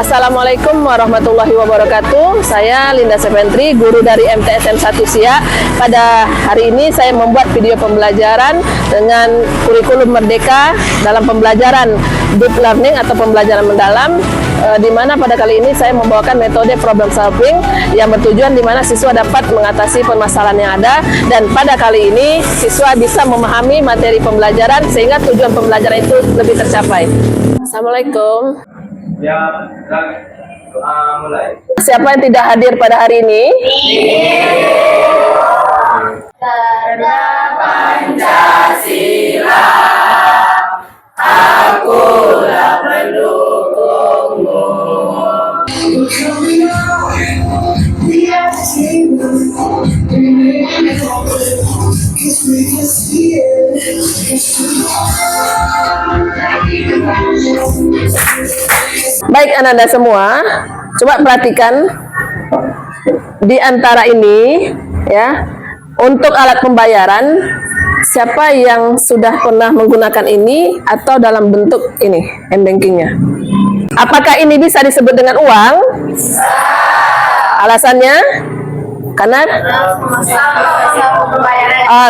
Assalamualaikum warahmatullahi wabarakatuh. Saya Linda Seventri, guru dari MTSM 1 Siak. Pada hari ini saya membuat video pembelajaran dengan kurikulum Merdeka dalam pembelajaran deep learning atau pembelajaran mendalam, di mana pada kali ini saya membawakan metode problem solving yang bertujuan di mana siswa dapat mengatasi permasalahan yang ada, dan pada kali ini siswa bisa memahami materi pembelajaran sehingga tujuan pembelajaran itu lebih tercapai. Assalamualaikum. Ya, mulai. Siapa yang tidak hadir pada hari ini? Karena Pancasila, akulah pendukungmu. Baik anak-anak semua, coba perhatikan di antara ini ya, untuk alat pembayaran siapa yang sudah pernah menggunakan ini atau dalam bentuk ini m-bankingnya? Apakah ini bisa disebut dengan uang? Alasannya? Karena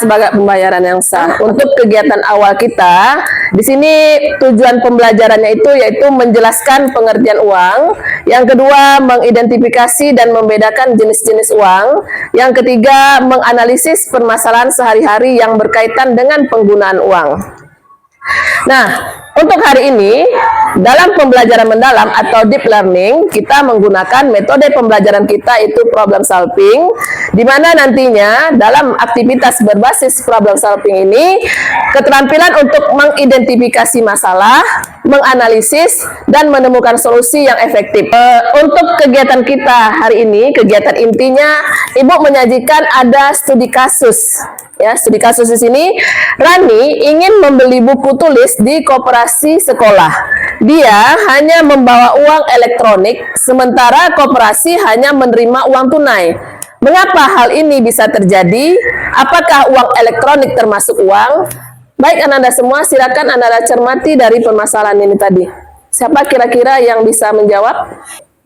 sebagai pembayaran yang sah. Untuk kegiatan awal kita, di sini tujuan pembelajarannya itu yaitu menjelaskan pengertian uang. Yang kedua, mengidentifikasi dan membedakan jenis-jenis uang. Yang ketiga, menganalisis permasalahan sehari-hari yang berkaitan dengan penggunaan uang. Nah, untuk hari ini, dalam pembelajaran mendalam atau deep learning, kita menggunakan metode pembelajaran kita itu problem solving, di mana nantinya dalam aktivitas berbasis problem solving ini, keterampilan untuk mengidentifikasi masalah, menganalisis, dan menemukan solusi yang efektif. Untuk kegiatan kita hari ini, kegiatan intinya, Ibu menyajikan ada studi kasus. Ya, studi kasus di sini, Rani ingin membeli buku tulis di koperasi sekolah. Dia hanya membawa uang elektronik, sementara koperasi hanya menerima uang tunai. Mengapa hal ini bisa terjadi? Apakah uang elektronik termasuk uang? Baik anak-anak semua, silakan anak-anak cermati dari permasalahan ini tadi. Siapa kira-kira yang bisa menjawab?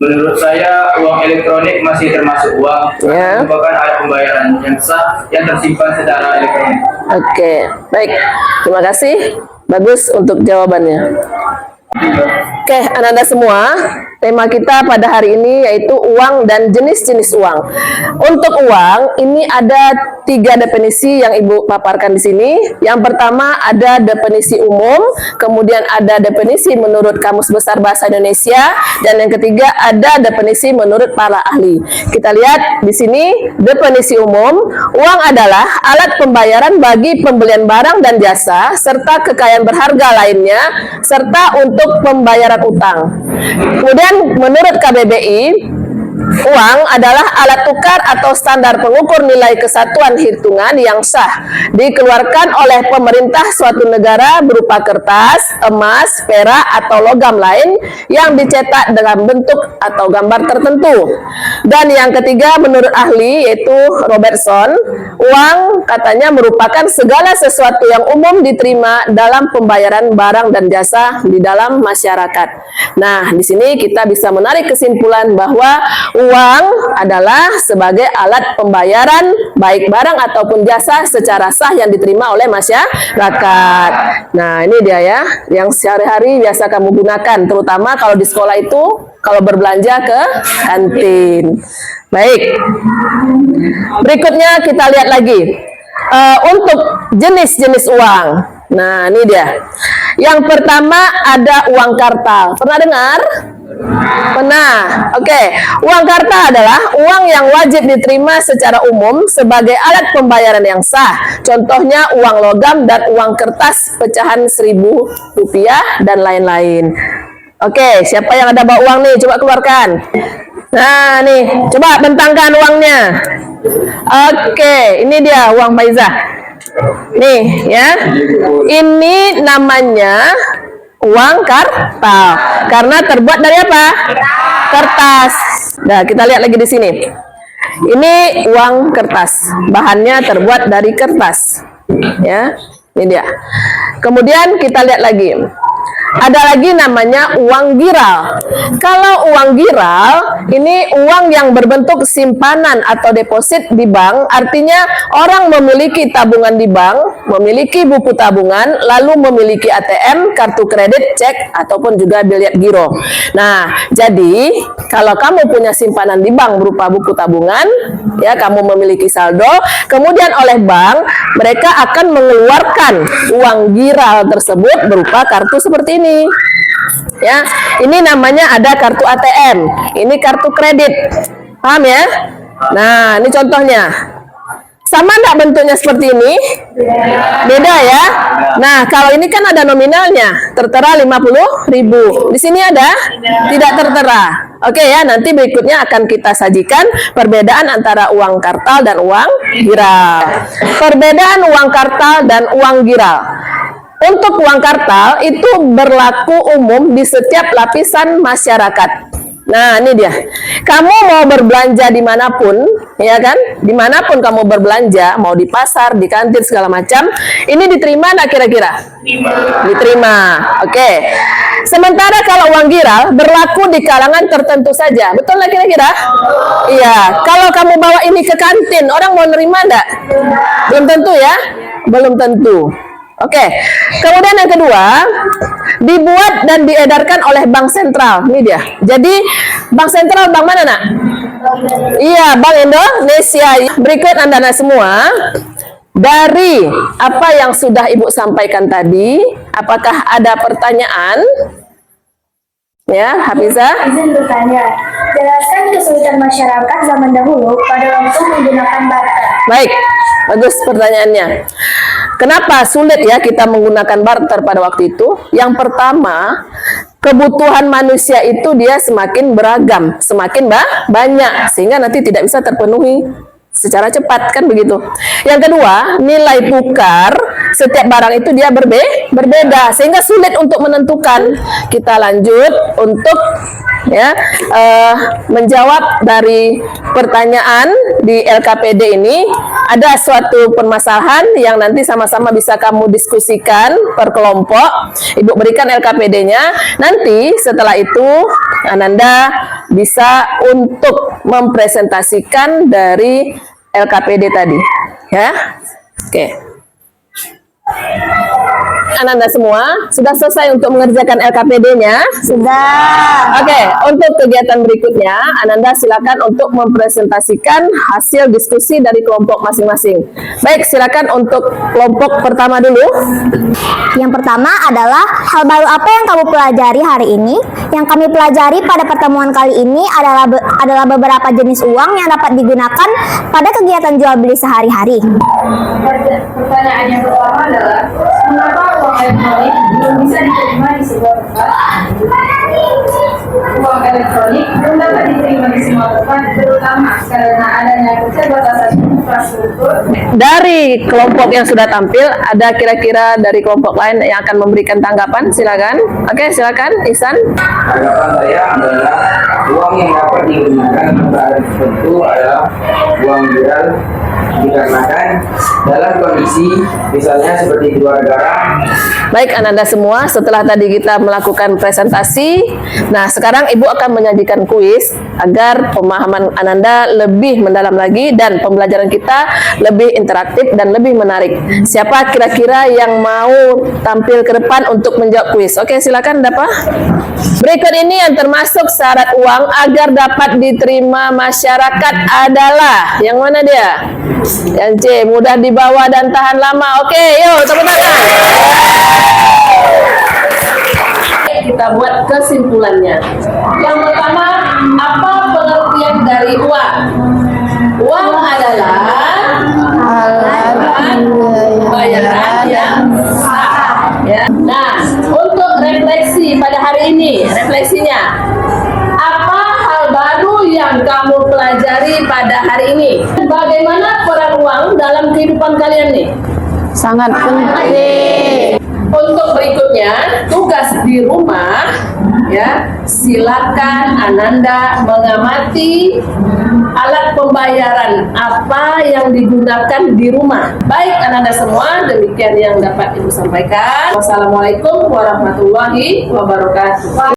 Menurut saya, uang elektronik masih termasuk uang, Ya. merupakan alat pembayaran yang sah yang tersimpan secara elektronik. Oke, baik. Terima kasih. Bagus untuk jawabannya. Oke, anak-anak semua, tema kita pada hari ini yaitu uang dan jenis-jenis uang. Untuk uang, ini ada 3 definisi yang Ibu paparkan di sini. Yang pertama ada definisi umum, kemudian ada definisi menurut Kamus Besar Bahasa Indonesia, dan yang ketiga ada definisi menurut para ahli. Kita lihat di sini definisi umum, uang adalah alat pembayaran bagi pembelian barang dan jasa serta kekayaan berharga lainnya serta untuk pembayaran utang. Kemudian menurut KBBI, uang adalah alat tukar atau standar pengukur nilai kesatuan hitungan yang sah, dikeluarkan oleh pemerintah suatu negara berupa kertas, emas, perak, atau logam lain yang dicetak dengan bentuk atau gambar tertentu. Dan yang ketiga menurut ahli yaitu Robertson, uang katanya merupakan segala sesuatu yang umum diterima dalam pembayaran barang dan jasa di dalam masyarakat. Nah, di sini kita bisa menarik kesimpulan bahwa uang adalah sebagai alat pembayaran baik barang ataupun jasa secara sah yang diterima oleh masyarakat. Nah, ini dia ya, yang sehari-hari biasa kamu gunakan, terutama kalau di sekolah itu, kalau berbelanja ke kantin. Baik, berikutnya kita lihat lagi. Untuk jenis-jenis uang. Nah, ini dia. Yang pertama ada uang kartal. Pernah dengar? Pernah. Oke. Uang kartal adalah uang yang wajib diterima secara umum sebagai alat pembayaran yang sah. Contohnya uang logam dan uang kertas pecahan Rp1.000 dan lain-lain. Oke, siapa yang ada bawa uang nih? Coba keluarkan. Nah, nih, coba bentangkan uangnya. Oke, ini dia uang Faizah. Nih, ya. Ini namanya uang kartal. Karena terbuat dari apa? Kertas. Nah, kita lihat lagi di sini. Ini uang kertas. Bahannya terbuat dari kertas. Ya, ini dia. Kemudian kita lihat lagi. ada lagi namanya uang giral. Kalau uang giral, ini uang yang berbentuk simpanan atau deposit di bank, artinya orang memiliki tabungan di bank, memiliki buku tabungan, lalu memiliki ATM, kartu kredit, cek, ataupun juga bilet giro. Nah, jadi kalau kamu punya simpanan di bank berupa buku tabungan, ya kamu memiliki saldo, kemudian oleh bank, mereka akan mengeluarkan uang giral tersebut berupa kartu seperti ini. Ya, ini namanya ada kartu ATM, ini kartu kredit, paham ya? Nah, ini contohnya. Sama enggak bentuknya seperti ini? Beda ya. Nah, kalau ini kan ada nominalnya, tertera 50.000. Di sini ada? Tidak tertera. Oke ya, nanti berikutnya akan kita sajikan perbedaan antara uang kartal dan uang giral. Perbedaan uang kartal dan uang giral. Untuk uang kartal itu berlaku umum di setiap lapisan masyarakat. Nah, ini dia. Kamu mau berbelanja dimanapun, ya kan? Dimanapun kamu berbelanja, mau di pasar, di kantin, segala macam, ini diterima nggak kira-kira? Diterima. Oke. Sementara kalau uang giral berlaku di kalangan tertentu saja. Betul nggak kira-kira? Iya. Kalau kamu bawa ini ke kantin, orang mau nerima nggak? Belum tentu ya? Belum tentu. Oke, kemudian yang kedua, dibuat dan diedarkan oleh Bank Sentral. Ini dia. Jadi, Bank Sentral bank mana, nak? Iya, Bank Indonesia. Berikut Anda semua, dari apa yang sudah Ibu sampaikan tadi, apakah ada pertanyaan? Ya, Hafizah? Izin bertanya, jelaskan kesulitan masyarakat zaman dahulu pada waktu menggunakan barter. Baik, bagus pertanyaannya. Kenapa sulit ya kita menggunakan barter pada waktu itu? Yang pertama, kebutuhan manusia itu dia semakin beragam, semakin banyak, sehingga nanti tidak bisa terpenuhi secara cepat, kan begitu. Yang kedua, nilai tukar setiap barang itu dia berbeda, sehingga sulit untuk menentukan. Kita lanjut untuk ya menjawab dari pertanyaan di LKPD ini. Ada suatu permasalahan yang nanti sama-sama bisa kamu diskusikan per kelompok. Ibu berikan LKPD-nya. Nanti setelah itu Ananda bisa untuk mempresentasikan dari LKPD tadi, ya. Oke. Ananda semua sudah selesai untuk mengerjakan LKPD-nya? Sudah. Oke, untuk kegiatan berikutnya, Ananda silakan untuk mempresentasikan hasil diskusi dari kelompok masing-masing. Baik, silakan untuk kelompok pertama dulu. Yang pertama adalah hal baru apa yang kamu pelajari hari ini? Yang kami pelajari pada pertemuan kali ini adalah beberapa jenis uang yang dapat digunakan pada kegiatan jual beli sehari-hari. Pertanyaan yang pertama adalah, mengapa uang elektronik belum bisa diterima di sebuah tempat? Uang elektronik belum dapat diterima di semua tempat, terutama karena adanya keterbatasan infrastruktur. Dari kelompok yang sudah tampil, ada kira-kira dari kelompok lain yang akan memberikan tanggapan? Silakan. Oke, silakan, Ihsan. Tanggapan saya adalah uang yang dapat digunakan pada tertentu adalah uang giral, dikarenakan dalam kondisi misalnya seperti keluar negara. Baik, Ananda semua, setelah tadi kita melakukan presentasi, nah sekarang Ibu akan menyajikan kuis agar pemahaman Ananda lebih mendalam lagi dan pembelajaran kita lebih interaktif dan lebih menarik. Siapa kira-kira yang mau tampil ke depan untuk menjawab kuis? Oke, silakan, Dapa. Berikut ini yang termasuk syarat uang agar dapat diterima masyarakat adalah, yang mana dia? Yang C, mudah dibawa dan tahan lama. Oke, yuk tepuk tangan. Kita buat kesimpulannya. Yang pertama, apa pengertian dari uang? Uang adalah bayaran yang sah. Ya. Nah, untuk refleksi pada hari ini, refleksinya, apa hal baru yang kamu pelajari pada hari ini? Bagaimana peran uang dalam kehidupan kalian nih? Sangat penting. Untuk berikutnya, Selanjutnya, tugas di rumah, ya, silakan Ananda mengamati alat pembayaran apa yang digunakan di rumah. Baik Ananda semua, demikian yang dapat Ibu sampaikan. Wassalamualaikum warahmatullahi wabarakatuh.